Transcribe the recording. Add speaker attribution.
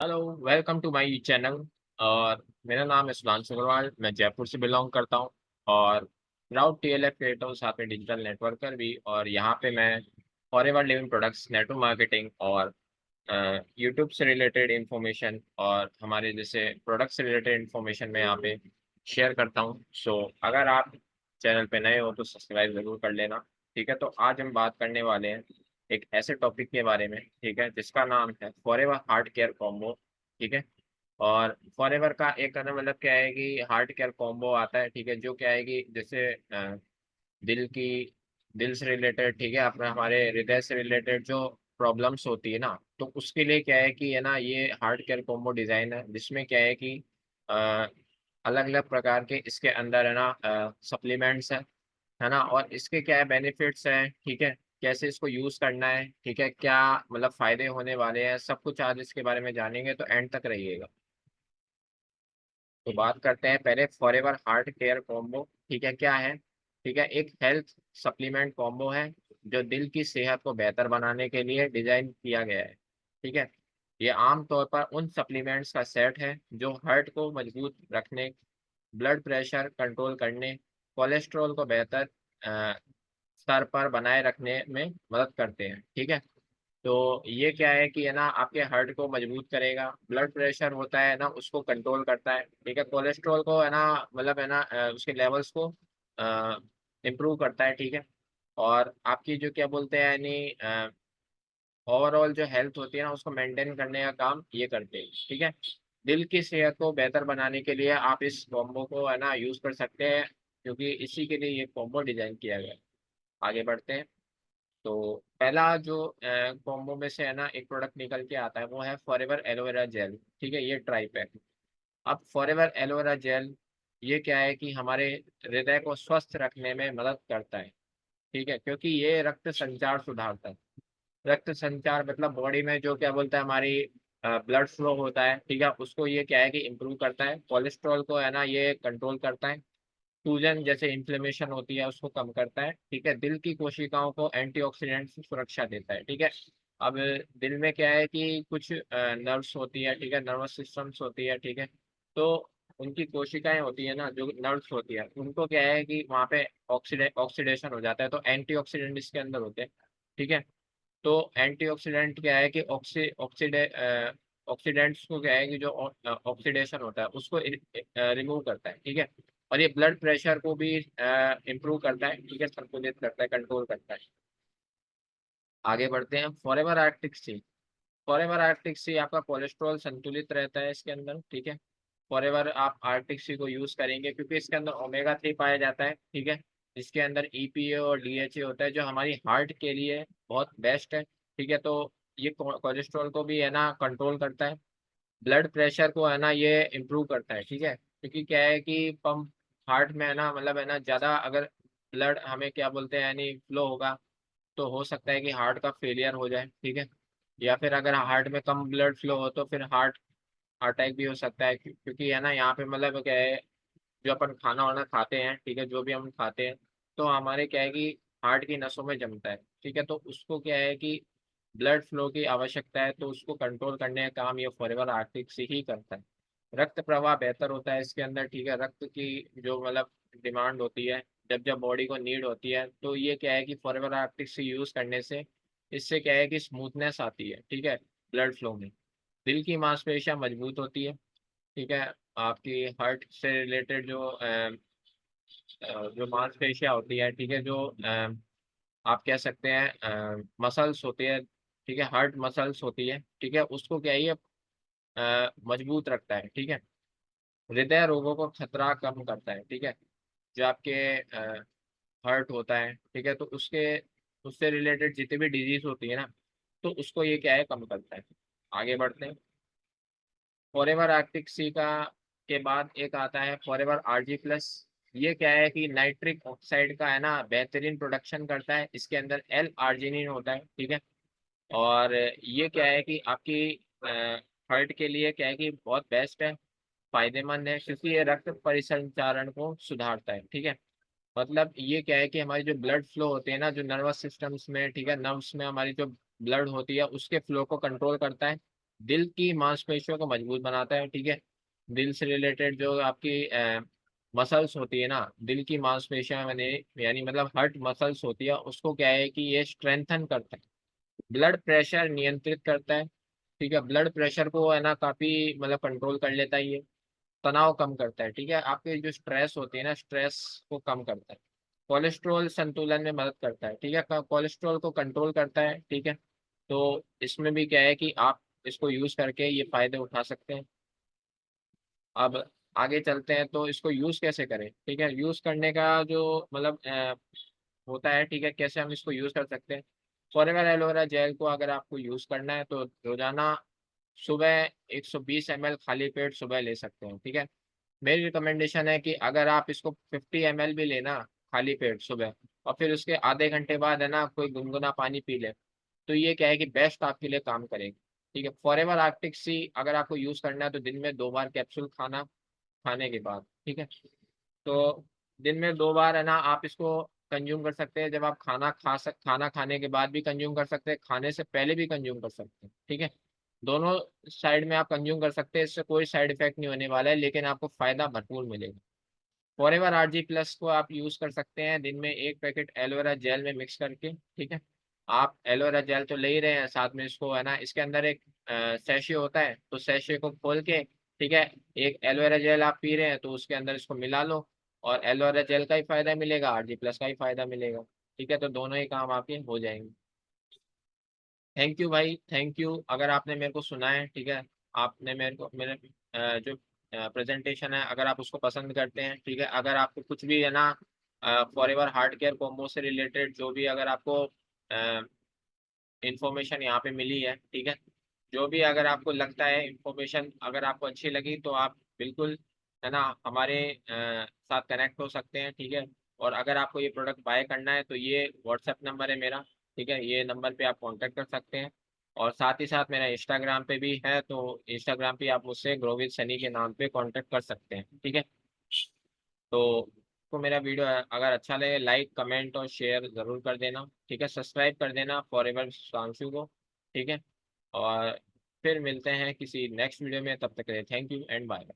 Speaker 1: Hello, welcome to my channel. और मेरा नाम है सुधांशु अग्रवाल। मैं जयपुर से बिलोंग करता हूँ और प्राउड टीएलएफ क्रिएटर हूँ, साथ में डिजिटल नेटवर्कर भी। और यहाँ पे मैं forever living products, network marketing और यूट्यूब से रिलेटेड इंफॉर्मेशन और हमारे जैसे प्रोडक्ट से रिलेटेड इंफॉर्मेशन मैं यहाँ पे शेयर करता हूँ। सो अगर आप चैनल पे नए हो तो सब्सक्राइब ज़रूर कर लेना। ठीक है, तो आज हम बात करने वाले हैं एक ऐसे टॉपिक के बारे में, ठीक है, जिसका नाम है फॉरएवर हार्ट केयर कॉम्बो। ठीक है, और फॉरएवर का एक कहना मतलब क्या है कि हार्ट केयर कॉम्बो आता है। ठीक है, जो क्या है कि जैसे दिल की दिल से रिलेटेड, ठीक है, अपना हमारे हृदय से रिलेटेड जो प्रॉब्लम्स होती है ना, तो उसके लिए क्या है कि है ना, ये हार्ट केयर कॉम्बो डिजाइन है, जिसमें क्या है कि अलग अलग प्रकार के इसके अंदर है ना सप्लीमेंट्स है ना, और इसके क्या है बेनिफिट्स हैं, ठीक है, कैसे इसको यूज करना है, ठीक है, क्या मतलब फायदे होने वाले हैं, सब कुछ आज इसके बारे में जानेंगे, तो एंड तक रहिएगा। तो बात करते हैं पहले फॉरएवर हार्ट केयर कॉम्बो। ठीक है, क्या है? ठीक है, एक हेल्थ सप्लीमेंट कॉम्बो है जो दिल की सेहत को बेहतर बनाने के लिए डिजाइन किया गया है। ठीक है, ये आमतौर पर उन सप्लीमेंट्स का सेट है जो हार्ट को मजबूत रखने, ब्लड प्रेशर कंट्रोल करने, कोलेस्ट्रॉल को बेहतर अ, स्तर पर बनाए रखने में मदद करते हैं। ठीक है, तो ये क्या है कि है ना, आपके हार्ट को मजबूत करेगा, ब्लड प्रेशर होता है ना उसको कंट्रोल करता है, ठीक है, कोलेस्ट्रॉल को है ना, मतलब है ना उसके लेवल्स को इम्प्रूव करता है। ठीक है, और आपकी जो क्या बोलते हैं यानी ओवरऑल जो हेल्थ होती है ना, उसको मेंटेन करने का काम ये करते हैं। ठीक है, दिल की सेहत को बेहतर बनाने के लिए आप इस कॉम्बो को है ना यूज कर सकते हैं, क्योंकि इसी के लिए ये कॉम्बो डिजाइन किया गया है। आगे बढ़ते हैं। तो पहला जो कॉम्बो में से है ना एक प्रोडक्ट निकल के आता है, वो है फॉरएवर एलोवेरा जेल। ठीक है, ये ट्राई पैक। अब फॉरएवर एलोवेरा जेल ये क्या है कि हमारे हृदय को स्वस्थ रखने में मदद करता है। ठीक है, क्योंकि ये रक्त संचार सुधारता है। रक्त संचार मतलब बॉडी में जो क्या बोलता है हमारी ब्लड फ्लो होता है, ठीक है, उसको ये क्या है कि इम्प्रूव करता है। कोलेस्ट्रॉल को है ना ये कंट्रोल करता है। सूजन जैसे इन्फ्लेमेशन होती है उसको कम करता है। ठीक है, दिल की कोशिकाओं को एंटीऑक्सीडेंट से सुरक्षा देता है। ठीक है, अब दिल में क्या है कि कुछ नर्व्स होती है, ठीक है, नर्वस सिस्टम्स होती है, ठीक है, तो उनकी कोशिकाएं होती है ना, जो नर्व्स होती है, उनको क्या है कि वहाँ पे ऑक्सीडेशन हो जाता है, तो एंटीऑक्सीडेंट इसके अंदर होते हैं। ठीक है, तो एंटीऑक्सीडेंट क्या है कि ऑक्सीडेंट्स को क्या है कि जो ऑक्सीडेशन होता है उसको रिमूव करता है। ठीक है, और ये ब्लड प्रेशर को भी इम्प्रूव करता है, ठीक है, संतुलित करता है, कंट्रोल करता है। आगे बढ़ते हैं। फॉरएवर आर्टिक सी। फॉरएवर आर्टिक सी आपका कोलेस्ट्रॉल संतुलित रहता है इसके अंदर। ठीक है, फॉरएवर आप आर्टिक सी को यूज करेंगे क्योंकि इसके अंदर ओमेगा 3 पाया जाता है। ठीक है, इसके अंदर ईपीए और डीएचए होता है जो हमारी हार्ट के लिए बहुत बेस्ट है। ठीक है, तो ये कोलेस्ट्रॉल को भी है ना कंट्रोल करता है। ब्लड प्रेशर को है ना ये इम्प्रूव करता है। ठीक है, क्योंकि क्या है कि पंप हार्ट में है ना, मतलब है ना ज़्यादा अगर ब्लड हमें क्या बोलते हैं यानी फ्लो होगा, तो हो सकता है कि हार्ट का फेलियर हो जाए। ठीक है, या फिर अगर हार्ट में कम ब्लड फ्लो हो तो फिर हार्ट अटैक भी हो सकता है, क्योंकि है ना यहाँ पे मतलब क्या है, जो अपन खाना वाना खाते हैं, ठीक है, जो भी हम खाते हैं, तो हमारे क्या है कि हार्ट की नसों में जमता है। ठीक है, तो उसको क्या है कि ब्लड फ्लो की आवश्यकता है, तो उसको कंट्रोल करने का काम ये फॉरएवर आर्टिक से ही करता है। रक्त प्रवाह बेहतर होता है इसके अंदर। ठीक है, रक्त की जो मतलब डिमांड होती है, जब जब बॉडी को नीड होती है, तो ये क्या है कि फॉरएवर आर्टिक से यूज करने से इससे क्या है कि स्मूथनेस आती है। ठीक है, ब्लड फ्लो में दिल की मांसपेशियां मजबूत होती है। ठीक है, आपकी हार्ट से रिलेटेड जो मांसपेशियां होती है, ठीक है, जो आप कह सकते हैं मसल्स होती है, ठीक है, हार्ट मसल्स होती है, ठीक है, उसको क्या है ये मजबूत रखता है। ठीक है, हृदय रोगों को खतरा कम करता है। ठीक है, जो आपके हार्ट होता है, ठीक है, तो उसके उससे रिलेटेड जितनी भी डिजीज होती है ना, तो उसको ये क्या है कम करता है। आगे बढ़ते हैं। फॉरएवर आर्टिक सी का के बाद एक आता है फॉरएवर आरजी प्लस। ये क्या है कि नाइट्रिक ऑक्साइड का है ना बेहतरीन प्रोडक्शन करता है। इसके अंदर एल आर्जिनिन होता है। ठीक है, और ये क्या है कि आपकी हार्ट के लिए क्या है कि बहुत बेस्ट है, फायदेमंद है, क्योंकि ये रक्त परिसंचारण को सुधारता है। ठीक है, मतलब ये क्या है कि हमारी जो ब्लड फ्लो होते हैं ना, जो नर्वस सिस्टम्स में, ठीक है, नर्व्स में हमारी जो ब्लड होती है उसके फ्लो को कंट्रोल करता है। दिल की मांसपेशियों को मजबूत बनाता है, ठीक है। दिल से रिलेटेड जो आपकी मसल्स होती है ना, दिल की मांसपेशियां मैंने, यानी मतलब हार्ट मसल्स होती है, उसको क्या है कि ये स्ट्रेंथन करता है। ब्लड प्रेशर नियंत्रित करता है, ठीक है। ब्लड प्रेशर को है ना काफी मतलब कंट्रोल कर लेता है ये। तनाव कम करता है, ठीक है। आपके जो स्ट्रेस होती है ना, स्ट्रेस को कम करता है। कोलेस्ट्रॉल संतुलन में मदद करता है, ठीक है। कोलेस्ट्रॉल को कंट्रोल करता है, ठीक है। तो इसमें भी क्या है कि आप इसको यूज करके ये फायदे उठा सकते हैं। अब आगे चलते हैं, तो इसको यूज कैसे करें, ठीक है। यूज करने का जो मतलब होता है, ठीक है, कैसे हम इसको यूज कर सकते हैं। फॉरेवर एलोवेरा जेल को अगर आपको यूज करना है तो रोजाना सुबह 120 ml खाली पेट सुबह ले सकते हैं, ठीक है। मेरी रिकमेंडेशन है कि अगर आप इसको 50 ml भी लेना खाली पेट सुबह, और फिर उसके आधे घंटे बाद है ना कोई गुनगुना पानी पी ले, तो ये क्या है कि बेस्ट आपके लिए काम करेगी, ठीक है। फॉरेवर आर्टिक सी अगर आपको यूज करना है तो दिन में 2 बार कैप्सूल खाना, खाने के बाद, ठीक है। तो दिन में 2 बार है ना आप इसको कंज्यूम कर सकते हैं। जब आप खाना खाने के बाद भी कंज्यूम कर सकते हैं, खाने से पहले भी कंज्यूम कर सकते हैं, ठीक है। दोनों साइड में आप कंज्यूम कर सकते हैं, इससे कोई साइड इफेक्ट नहीं होने वाला है, लेकिन आपको फायदा भरपूर मिलेगा। फॉरेवर आरजी प्लस को आप यूज कर सकते हैं दिन में 1 पैकेट एलोवेरा जेल में मिक्स करके, ठीक है। आप एलोवेरा जेल तो ले ही रहे हैं, साथ में इसको है ना इसके अंदर एक सैशे होता है, तो सैशे को खोल के, ठीक है, एक एलोवेरा जेल आप पी रहे हैं तो उसके अंदर इसको मिला लो, और एलोवेरा जेल का ही फायदा मिलेगा, आरजी प्लस का ही फायदा मिलेगा, ठीक है। तो दोनों ही काम आपके हो जाएंगे। थैंक यू भाई, थैंक यू। अगर आपने मेरे को सुना है, ठीक है, आपने मेरे को मेरे जो प्रेजेंटेशन है अगर आप उसको पसंद करते हैं, ठीक है, अगर आपको कुछ भी है ना फॉरएवर हार्ट केयर कॉम्बो से रिलेटेड जो भी अगर आपको इंफॉर्मेशन यहाँ पे मिली है, ठीक है, जो भी अगर आपको लगता है इंफॉर्मेशन अगर आपको अच्छी लगी तो आप बिल्कुल है ना हमारे साथ कनेक्ट हो सकते हैं, ठीक है। और अगर आपको ये प्रोडक्ट बाय करना है तो ये व्हाट्सएप नंबर है मेरा, ठीक है, ये नंबर पे आप कांटेक्ट कर सकते हैं। और साथ ही साथ मेरा इंस्टाग्राम पे भी है, तो इंस्टाग्राम पे आप मुझसे ग्रो विद सनी के नाम पे कांटेक्ट कर सकते हैं, ठीक है। तो को मेरा वीडियो अगर अच्छा लगे लाइक कमेंट और शेयर जरूर कर देना, ठीक है। सब्सक्राइब कर देना फॉरएवर सांशु को, ठीक है। और फिर मिलते हैं किसी नेक्स्ट वीडियो में, तब तक के लिए थैंक यू एंड बाय।